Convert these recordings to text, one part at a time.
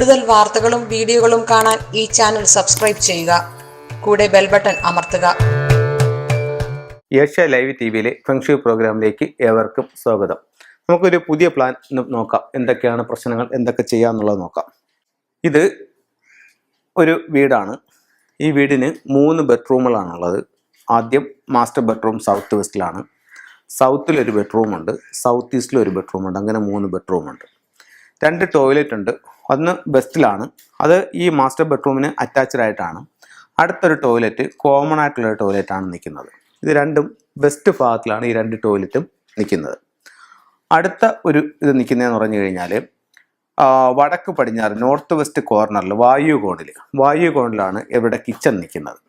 കൂടുതൽ വാർത്തകളും വീഡിയോകളും കാണാൻ ഈ ചാനൽ സബ്സ്ക്രൈബ് ചെയ്യുക. കൂടെ ബെൽ ബട്ടൺ അമർത്തുക. ഏഷ്യ ലൈവ് ടിവിയിലെ ഫെങ്ഷു പ്രോഗ്രാമിലേക്ക് ഏവർക്കും സ്വാഗതം. നമുക്കൊരു പുതിയ പ്ലാൻ നോക്കാം. എന്തൊക്കെയാണ് പ്രശ്നങ്ങൾ, എന്തൊക്കെ ചെയ്യാമെന്നുള്ളത് നോക്കാം. ഇത് ഒരു വീടാണ്. ഈ വീടിന് 3 ബെഡ്റൂമുകളാണുള്ളത്. ആദ്യം മാസ്റ്റർ ബെഡ്റൂം സൗത്ത് വെസ്റ്റിലാണ്. സൗത്തിലൊരു ബെഡ്റൂമുണ്ട്, സൗത്ത് ഈസ്റ്റിലൊരു ബെഡ്റൂമുണ്ട്. അങ്ങനെ 3 ബെഡ്റൂമുണ്ട്. 2 ടോയ്ലറ്റ് ഉണ്ട്. ഒന്ന് വെസ്റ്റിലാണ്, അത് ഈ മാസ്റ്റർ ബെഡ്റൂമിന് അറ്റാച്ച്ഡ് ആയിട്ടാണ്. അടുത്തൊരു ടോയ്ലറ്റ് കോമൺ ആയിട്ടുള്ളൊരു ടോയ്ലറ്റാണ് നിൽക്കുന്നത്. ഇത് രണ്ടും വെസ്റ്റ് ഭാഗത്തിലാണ് ഈ 2 ടോയ്ലറ്റും നിൽക്കുന്നത്. അടുത്ത ഒരു ഇത് നിൽക്കുന്നതെന്ന് പറഞ്ഞു കഴിഞ്ഞാൽ വടക്ക് പടിഞ്ഞാറ് നോർത്ത് വെസ്റ്റ് കോർണറിൽ വായു കോണിലാണ് ഇവിടെ കിച്ചൺ നിൽക്കുന്നത്.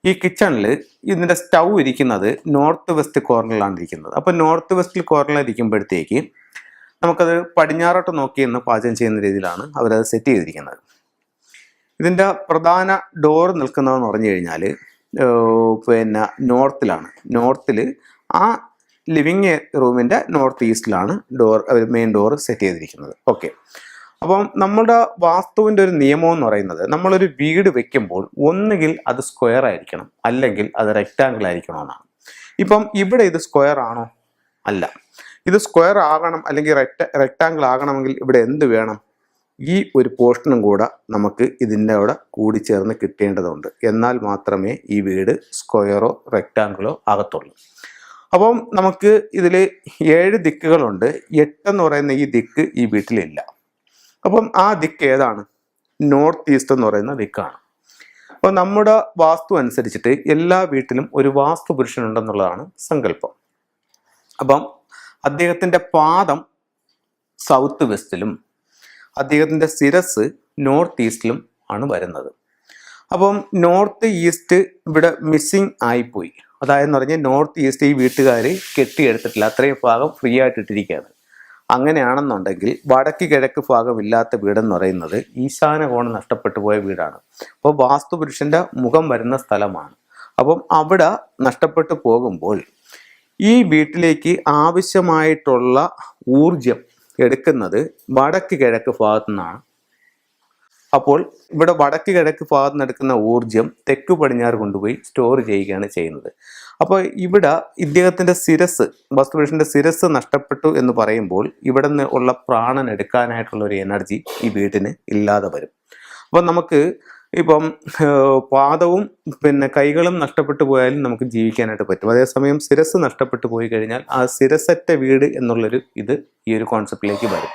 ഈ കിച്ചണിൽ ഇതിൻ്റെ സ്റ്റൗ ഇരിക്കുന്നത് നോർത്ത് വെസ്റ്റ് കോർണറിലാണ് ഇരിക്കുന്നത്. അപ്പോൾ നോർത്ത് വെസ്റ്റ് കോർണറിൽ ഇരിക്കുമ്പോഴത്തേക്ക് നമുക്കത് പടിഞ്ഞാറോട്ട് നോക്കി എന്ന് പാചകം ചെയ്യുന്ന രീതിയിലാണ് അവരത് സെറ്റ് ചെയ്തിരിക്കുന്നത്. ഇതിൻ്റെ പ്രധാന ഡോർ നിൽക്കുന്നതെന്ന് പറഞ്ഞു കഴിഞ്ഞാൽ നോർത്തിലാണ്. നോർത്തിൽ ആ ലിവിങ് റൂമിൻ്റെ നോർത്ത് ഈസ്റ്റിലാണ് മെയിൻ ഡോർ സെറ്റ് ചെയ്തിരിക്കുന്നത്. ഓക്കെ, അപ്പം നമ്മുടെ വാസ്തുവിൻ്റെ ഒരു നിയമം എന്ന് പറയുന്നത്, നമ്മളൊരു വീട് വെക്കുമ്പോൾ ഒന്നുകിൽ അത് സ്ക്വയർ ആയിരിക്കണം, അല്ലെങ്കിൽ അത് റെക്റ്റാങ്കിൾ ആയിരിക്കണമെന്നാണ്. ഇപ്പം ഇവിടെ ഇത് സ്ക്വയർ ആണോ? അല്ല. ഇത് സ്ക്വയർ ആകണം അല്ലെങ്കിൽ റെക്റ്റാങ്കിൾ ആകണമെങ്കിൽ ഇവിടെ എന്ത് വേണം? ഈ ഒരു പോർഷനും കൂടെ നമുക്ക് ഇതിൻ്റെ അവിടെ കൂടിച്ചേർന്ന് കിട്ടേണ്ടതുണ്ട്. എന്നാൽ മാത്രമേ ഈ വീട് സ്ക്വയറോ റെക്റ്റാങ്കിളോ ആകത്തുള്ളൂ. അപ്പം നമുക്ക് ഇതിൽ 7 ദിക്കുകളുണ്ട്. 8 എന്ന് പറയുന്ന ഈ ദിക്ക് ഈ വീട്ടിലില്ല. അപ്പം ആ ദിക്ക് ഏതാണ്? നോർത്ത് ഈസ്റ്റ് എന്ന് പറയുന്ന ദിക്കാണ്. അപ്പോൾ നമ്മുടെ വാസ്തു അനുസരിച്ചിട്ട് എല്ലാ വീട്ടിലും ഒരു വാസ്തു പുരുഷനുണ്ടെന്നുള്ളതാണ് സങ്കല്പം. അപ്പം അദ്ദേഹത്തിൻ്റെ പാദം സൗത്ത് വെസ്റ്റിലും അദ്ദേഹത്തിൻ്റെ ശിരസ് നോർത്ത് ഈസ്റ്റിലും ആണ് വരുന്നത്. അപ്പം നോർത്ത് ഈസ്റ്റ് ഇവിടെ മിസ്സിങ് ആയിപ്പോയി. അതായത് പറഞ്ഞാൽ നോർത്ത് ഈസ്റ്റ് ഈ വീട്ടുകാർ കെട്ടിയെടുത്തിട്ടില്ല, അത്രയും ഭാഗം ഫ്രീ ആയിട്ട് ഇട്ടിരിക്കുകയാണ്. അങ്ങനെയാണെന്നുണ്ടെങ്കിൽ വടക്ക് കിഴക്ക് ഭാഗം ഇല്ലാത്ത വീടെന്ന് പറയുന്നത് ഈശാന കോണം നഷ്ടപ്പെട്ടു പോയ വീടാണ്. അപ്പോൾ വാസ്തുപുരുഷൻ്റെ മുഖം വരുന്ന സ്ഥലമാണ്. അപ്പം അവിടെ നഷ്ടപ്പെട്ടു പോകുമ്പോൾ ഈ വീട്ടിലേക്ക് ആവശ്യമായിട്ടുള്ള ഊർജം എടുക്കുന്നത് വടക്ക് കിഴക്ക് ഭാഗത്തു നിന്നാണ്. അപ്പോൾ ഇവിടെ വടക്ക് കിഴക്ക് ഭാഗത്ത് നിന്ന് എടുക്കുന്ന ഊർജം തെക്ക് പടിഞ്ഞാറ് കൊണ്ടുപോയി സ്റ്റോർ ചെയ്യുകയാണ് ചെയ്യുന്നത്. അപ്പോൾ ഇവിടെ ഇദ്ദേഹത്തിൻ്റെ വാസ്തുപുരുഷൻ്റെ ശിരസ് നഷ്ടപ്പെട്ടു എന്ന് പറയുമ്പോൾ ഇവിടെ നിന്ന് ഉള്ള പ്രാണൻ എടുക്കാനായിട്ടുള്ള ഒരു എനർജി ഈ വീട്ടിന് ഇല്ലാതെ വരും. അപ്പോൾ നമുക്ക് ഇപ്പം പാദവും കൈകളും നഷ്ടപ്പെട്ടു പോയാലും നമുക്ക് ജീവിക്കാനായിട്ട് പറ്റും. അതേസമയം ശിരസ് നഷ്ടപ്പെട്ടു പോയി കഴിഞ്ഞാൽ ആ ശിരസറ്റ വീട് എന്നുള്ളൊരു ഈ ഒരു കോൺസെപ്റ്റിലേക്ക് വരും.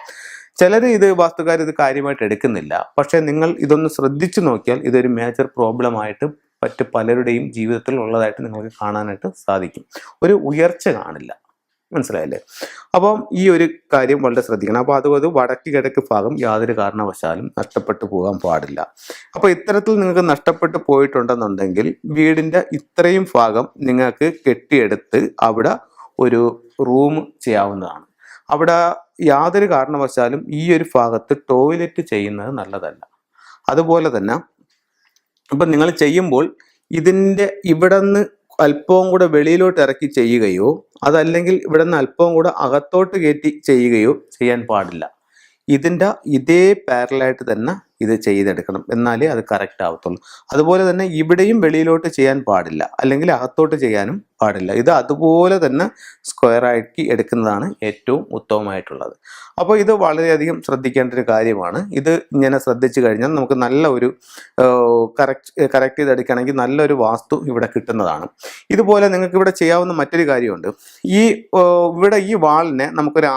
ചിലർ വാസ്തുകാർ ഇത് കാര്യമായിട്ട് എടുക്കുന്നില്ല. പക്ഷേ നിങ്ങൾ ഇതൊന്ന് ശ്രദ്ധിച്ചു നോക്കിയാൽ ഇതൊരു മേജർ പ്രോബ്ലമായിട്ട് പലരുടെയും ജീവിതത്തിൽ ഉള്ളതായിട്ട് നിങ്ങൾക്ക് കാണാനായിട്ട് സാധിക്കും. ഒരു ഉയർച്ച കാണില്ല. മനസ്സിലായല്ലേ? അപ്പം ഈ ഒരു കാര്യം വളരെ ശ്രദ്ധിക്കണം. അപ്പോൾ അതുകൊണ്ട് വടക്ക് കിഴക്ക് ഭാഗം യാതൊരു കാരണവശാലും നഷ്ടപ്പെട്ടു പോകാൻ പാടില്ല. അപ്പോൾ ഇത്തരത്തിൽ നിങ്ങൾക്ക് നഷ്ടപ്പെട്ടു പോയിട്ടുണ്ടെന്നുണ്ടെങ്കിൽ വീടിൻ്റെ ഇത്രയും ഭാഗം നിങ്ങൾക്ക് കെട്ടിയെടുത്ത് അവിടെ ഒരു റൂം ചെയ്യാവുന്നതാണ്. അവിടെ യാതൊരു കാരണവശാലും ഈ ഒരു ഭാഗത്ത് ടോയ്ലറ്റ് ചെയ്യുന്നത് നല്ലതല്ല. അതുപോലെ തന്നെ ഇപ്പം നിങ്ങൾ ചെയ്യുമ്പോൾ ഇതിൻ്റെ ഇവിടെ നിന്ന് അല്പവും കൂടെ വെളിയിലോട്ട് ഇറക്കി ചെയ്യുകയോ അതല്ലെങ്കിൽ ഇവിടെ നിന്ന് അല്പവും കൂടെ അകത്തോട്ട് കയറ്റി ചെയ്യുകയോ ചെയ്യാൻ പാടില്ല. ഇതിൻ്റെ ഇതേ പാരലായിട്ട് തന്നെ ഇത് ചെയ്തെടുക്കണം, എന്നാലേ അത് കറക്റ്റ് ആവത്തുള്ളൂ. അതുപോലെ തന്നെ ഇവിടെയും വെളിയിലോട്ട് ചെയ്യാൻ പാടില്ല, അല്ലെങ്കിൽ അകത്തോട്ട് ചെയ്യാനും പാടില്ല. ഇത് അതുപോലെ തന്നെ സ്ക്വയർ ആക്കി എടുക്കുന്നതാണ് ഏറ്റവും ഉത്തമമായിട്ടുള്ളത്. അപ്പോൾ ഇത് വളരെയധികം ശ്രദ്ധിക്കേണ്ട ഒരു കാര്യമാണ്. ഇത് ഇങ്ങനെ ശ്രദ്ധിച്ചു കഴിഞ്ഞാൽ നമുക്ക് നല്ല ഒരു കറക്റ്റ് ചെയ്തെടുക്കുകയാണെങ്കിൽ നല്ലൊരു വാസ്തു ഇവിടെ കിട്ടുന്നതാണ്. ഇതുപോലെ നിങ്ങൾക്ക് ഇവിടെ ചെയ്യാവുന്ന മറ്റൊരു കാര്യമുണ്ട്. ഇവിടെ ഈ വാളിനെ നമുക്കൊരു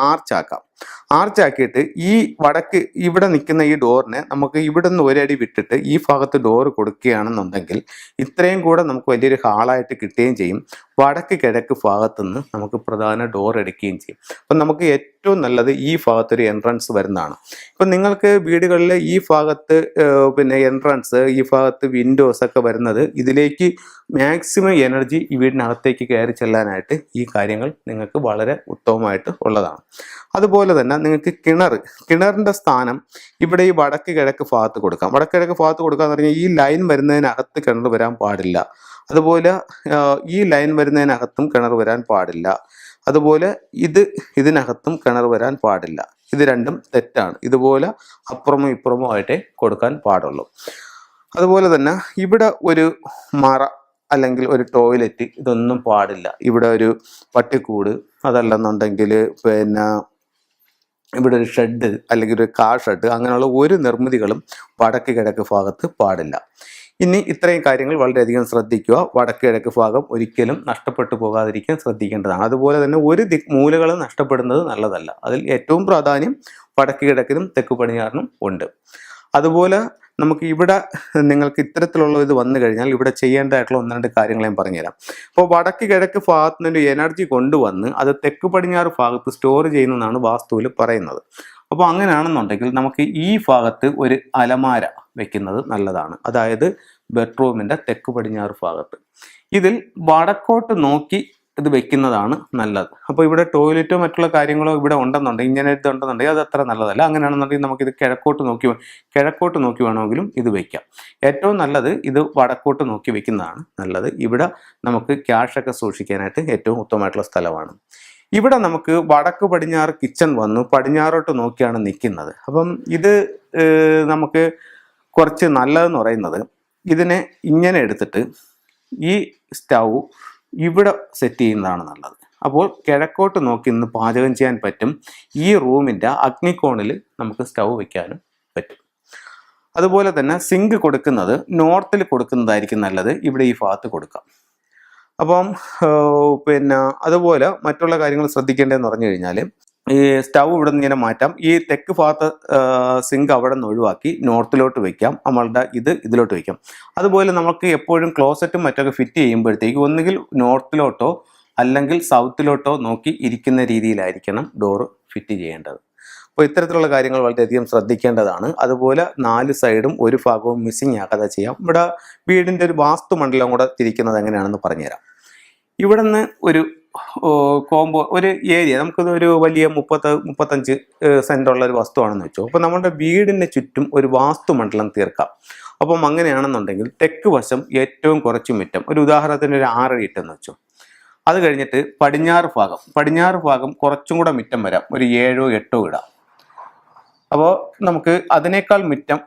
ആർച്ചാക്കിയിട്ട് ഈ വടക്ക് ഇവിടെ നിൽക്കുന്ന ഈ ഡോറിനെ നമുക്ക് ഇവിടെ നിന്ന് ഒരടി വിട്ടിട്ട് ഈ ഭാഗത്ത് ഡോറ് കൊടുക്കുകയാണെന്നുണ്ടെങ്കിൽ ഇത്രയും കൂടെ നമുക്ക് വലിയൊരു ഹാളായിട്ട് കിട്ടുകയും ചെയ്യും. വടക്ക് കിഴക്ക് ഭാഗത്തുനിന്ന് നമുക്ക് പ്രധാന ഡോർ എടുക്കുകയും ചെയ്യും. അപ്പം നമുക്ക് ഏറ്റവും നല്ലത് ഈ ഭാഗത്തൊരു എൻട്രൻസ് വരുന്നതാണ്. ഇപ്പം നിങ്ങൾക്ക് വീടുകളിൽ ഈ ഭാഗത്ത് എൻട്രൻസ്, ഈ ഭാഗത്ത് വിൻഡോസ് ഒക്കെ വരുന്നത് ഇതിലേക്ക് മാക്സിമം എനർജി ഈ വീടിനകത്തേക്ക് കയറി ചെല്ലാനായിട്ട് ഈ കാര്യങ്ങൾ നിങ്ങൾക്ക് വളരെ ഉത്തമമായിട്ട് ഉള്ളതാണ്. അതുപോലെ തന്നെ നിങ്ങൾക്ക് കിണറിൻ്റെ സ്ഥാനം ഇവിടെ ഈ വടക്ക് കിഴക്ക് ഭാഗത്ത് കൊടുക്കാം. വടക്ക് കിഴക്ക് ഭാഗത്ത് കൊടുക്കാന്ന് പറഞ്ഞാൽ ഈ ലൈൻ വരുന്നതിനകത്ത് കിണർ വരാൻ പാടില്ല. അതുപോലെ ഈ ലൈൻ വരുന്നതിനകത്തും കിണർ വരാൻ പാടില്ല. അതുപോലെ ഇതിനകത്തും കിണർ വരാൻ പാടില്ല. ഇത് രണ്ടും തെറ്റാണ്. ഇതുപോലെ അപ്പുറമോ ഇപ്പുറമോ ആയിട്ടേ കൊടുക്കാൻ പാടുള്ളൂ. അതുപോലെ തന്നെ ഇവിടെ ഒരു മറ അല്ലെങ്കിൽ ഒരു ടോയ്ലറ്റ് ഇതൊന്നും പാടില്ല. ഇവിടെ ഒരു പട്ടിക്കൂട്, അതല്ലെന്നുണ്ടെങ്കിൽ പിന്നെ ഇവിടെ ഒരു ഷെഡ് അല്ലെങ്കിൽ ഒരു കാർ ഷെഡ്, അങ്ങനെയുള്ള ഒരു നിർമ്മിതികളും വടക്ക് കിഴക്ക് ഭാഗത്ത് പാടില്ല. ഇനി ഇത്രയും കാര്യങ്ങൾ വളരെയധികം ശ്രദ്ധിക്കുക. വടക്ക് കിഴക്ക് ഭാഗം ഒരിക്കലും നഷ്ടപ്പെട്ടു പോകാതിരിക്കാൻ ശ്രദ്ധിക്കേണ്ടതാണ്. അതുപോലെ തന്നെ ഒരു മൂലകളും നഷ്ടപ്പെടുന്നത് നല്ലതല്ല. അതിൽ ഏറ്റവും പ്രാധാന്യം വടക്ക് കിഴക്കിനും തെക്ക് പടിഞ്ഞാറിനും ഉണ്ട്. അതുപോലെ നമുക്ക് ഇവിടെ നിങ്ങൾക്ക് ഇത്തരത്തിലുള്ള ഇത് വന്നു കഴിഞ്ഞാൽ ഇവിടെ ചെയ്യേണ്ടതായിട്ടുള്ള 1-2 കാര്യങ്ങൾ ഞാൻ പറഞ്ഞുതരാം. അപ്പോൾ വടക്ക് കിഴക്ക് ഭാഗത്ത് നിന്ന് എനർജി കൊണ്ടുവന്ന് അത് തെക്ക് പടിഞ്ഞാറ് ഭാഗത്ത് സ്റ്റോർ ചെയ്യുന്നതാണ് വാസ്തുവിൽ പറയുന്നത്. അപ്പോൾ അങ്ങനെയാണെന്നുണ്ടെങ്കിൽ നമുക്ക് ഈ ഭാഗത്ത് ഒരു അലമാര വെക്കുന്നത് നല്ലതാണ്. അതായത് ബെഡ്റൂമിൻ്റെ തെക്ക് പടിഞ്ഞാറ് ഭാഗത്ത്. ഇതിൽ വടക്കോട്ട് നോക്കി ഇത് വെക്കുന്നതാണ് നല്ലത്. അപ്പോൾ ഇവിടെ ടോയ്ലറ്റോ മറ്റുള്ള കാര്യങ്ങളോ ഇവിടെ ഉണ്ടെന്നുണ്ടെങ്കിൽ, ഇങ്ങനെ ഇതുണ്ടെന്നുണ്ടെങ്കിൽ അത് അത്ര നല്ലതല്ല. അങ്ങനെയാണെന്നുണ്ടെങ്കിൽ നമുക്കിത് കിഴക്കോട്ട് നോക്കി വേണമെങ്കിലും ഇത് വെക്കാം. ഏറ്റവും നല്ലത് ഇത് വടക്കോട്ട് നോക്കി വെക്കുന്നതാണ് നല്ലത്. ഇവിടെ നമുക്ക് ക്യാഷൊക്കെ സൂക്ഷിക്കാനായിട്ട് ഏറ്റവും ഉത്തമമായിട്ടുള്ള സ്ഥലമാണ്. ഇവിടെ നമുക്ക് വടക്ക് പടിഞ്ഞാറ് കിച്ചൺ വന്നു പടിഞ്ഞാറോട്ട് നോക്കിയാണ് നിൽക്കുന്നത്. അപ്പം ഇത് നമുക്ക് കുറച്ച് നല്ലതെന്ന് പറയുന്നത്, ഇതിനെ ഇങ്ങനെ എടുത്തിട്ട് ഈ സ്റ്റൗ ഇവിടെ സെറ്റ് ചെയ്യുന്നതാണ് നല്ലത്. അപ്പോൾ കിഴക്കോട്ട് നോക്കി നിന്ന് പാചകം ചെയ്യാൻ പറ്റും. ഈ റൂമിൻ്റെ അഗ്നിക്കോണിൽ നമുക്ക് സ്റ്റൗ വയ്ക്കാനും പറ്റും. അതുപോലെ തന്നെ സിങ്ക് കൊടുക്കുന്നത് നോർത്തിൽ കൊടുക്കുന്നതായിരിക്കും നല്ലത്. ഇവിടെ ഈ ഭാഗത്ത് കൊടുക്കാം. അപ്പം പിന്നെ അതുപോലെ മറ്റുള്ള കാര്യങ്ങൾ ശ്രദ്ധിക്കേണ്ടതെന്ന് പറഞ്ഞു കഴിഞ്ഞാൽ, ഈ സ്റ്റൗ ഇവിടെ നിന്ന് ഇങ്ങനെ മാറ്റാം. ഈ തെക്ക് ഭാഗത്ത് സിങ്ക് അവിടെ നിന്ന് ഒഴിവാക്കി നോർത്തിലോട്ട് വയ്ക്കാം. നമ്മളുടെ ഇതിലോട്ട് വയ്ക്കാം. അതുപോലെ നമുക്ക് എപ്പോഴും ക്ലോസറ്റും മറ്റൊക്കെ ഫിറ്റ് ചെയ്യുമ്പോഴത്തേക്ക് ഒന്നുകിൽ നോർത്തിലോട്ടോ അല്ലെങ്കിൽ സൗത്തിലോട്ടോ നോക്കി ഇരിക്കുന്ന രീതിയിലായിരിക്കണം ഡോറ് ഫിറ്റ് ചെയ്യേണ്ടത്. അപ്പോൾ ഇത്തരത്തിലുള്ള കാര്യങ്ങൾ വളരെയധികം ശ്രദ്ധിക്കേണ്ടതാണ്. അതുപോലെ 4 സൈഡും ഒരു ഭാഗവും മിസ്സിങ് ആക്കാതെ ചെയ്യാം. ഇവിടെ വീടിൻ്റെ ഒരു വാസ്തുമണ്ഡലം കൂടെ തിരിക്കുന്നത് എങ്ങനെയാണെന്ന് പറഞ്ഞുതരാം. ഇവിടെ നിന്ന് ഒരു കോമ്പോ ഒരു ഏരിയ, നമുക്കിത് ഒരു വലിയ 30-35 സെൻറ്റുള്ള ഒരു വസ്തുവാണെന്ന് വെച്ചോ. അപ്പോൾ നമ്മുടെ വീടിന് ചുറ്റും ഒരു വാസ്തുമണ്ഡലം തീർക്കാം. അപ്പം അങ്ങനെയാണെന്നുണ്ടെങ്കിൽ തെക്ക് വശം ഏറ്റവും കുറച്ച് മുറ്റം, ഒരു ഉദാഹരണത്തിന് ഒരു 6 അടി ഇട്ടെന്ന് വെച്ചോ. അത് കഴിഞ്ഞിട്ട് പടിഞ്ഞാറ് ഭാഗം കുറച്ചും കൂടെ മുറ്റം വരാം, ഒരു 7-8 ഇടാം. അപ്പോൾ നമുക്ക് അതിനേക്കാൾ മുറ്റം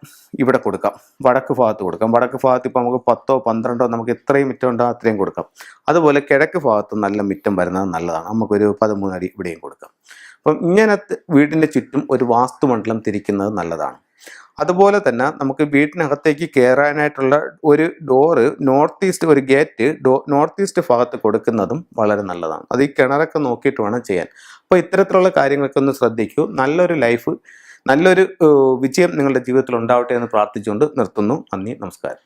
ഇവിടെ കൊടുക്കാം, വടക്ക് ഭാഗത്ത് കൊടുക്കാം. വടക്ക് ഭാഗത്ത് ഇപ്പോൾ നമുക്ക് 10-12 നമുക്ക് എത്രയും മുറ്റം ഉണ്ടോ അത്രയും കൊടുക്കാം. അതുപോലെ കിഴക്ക് ഭാഗത്ത് നല്ല മുറ്റം വരുന്നത് നല്ലതാണ്, നമുക്കൊരു 13 അടി ഇവിടെയും കൊടുക്കാം. അപ്പം ഇങ്ങനത്തെ വീടിൻ്റെ ചുറ്റും ഒരു വാസ്തുമണ്ഡലം തിരിക്കുന്നത് നല്ലതാണ്. അതുപോലെ തന്നെ നമുക്ക് വീട്ടിനകത്തേക്ക് കയറാനായിട്ടുള്ള ഒരു ഡോറ് നോർത്ത് ഈസ്റ്റ്, ഒരു ഗേറ്റ് നോർത്ത് ഈസ്റ്റ് ഭാഗത്ത് കൊടുക്കുന്നതും വളരെ നല്ലതാണ്. അത് ഈ കിണറൊക്കെ നോക്കിയിട്ട് വേണം ചെയ്യാൻ. അപ്പോൾ ഇത്തരത്തിലുള്ള കാര്യങ്ങളൊക്കെ ഒന്ന് ശ്രദ്ധിക്കൂ. നല്ലൊരു വിജയം നിങ്ങളുടെ ജീവിതത്തിൽ ഉണ്ടാവട്ടെ എന്ന് പ്രാർത്ഥിച്ചുകൊണ്ട് നിർത്തുന്നു. നന്ദി, നമസ്കാരം.